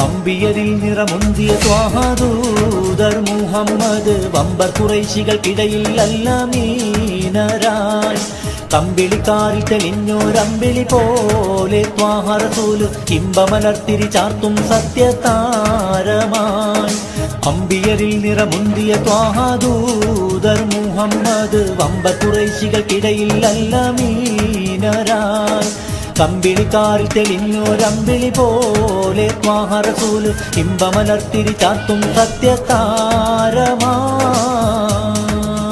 അമ്പിയരിൽ നിറമുന്തിയ ത്വാഹദൂതർ മുഹമ്മദ് വമ്പർ കുറൈശികൾക്കിടയിൽ അല്ലമീനരായി കമ്പിളിക്കാരിൽ തെളിഞ്ഞോരമ്പിളി പോലെ ത്വാഹ റസൂല് ഇമ്പമലർത്തിരി ചാർത്തും സത്യതാരമായി അമ്പിയരിൽ നിറമുന്തിയ ത്വാഹദൂതർ മുഹമ്മദ് വമ്പർ കുറൈശികൾക്കിടയിൽ അല്ലമീനരായി കമ്പിളിക്കാരിൽ തെളിഞ്ഞോരമ്പിളി പോലെ ത്വാഹ റസൂല് ഇമ്പമലർത്തിരി ചാർത്തും സത്യതാരമായി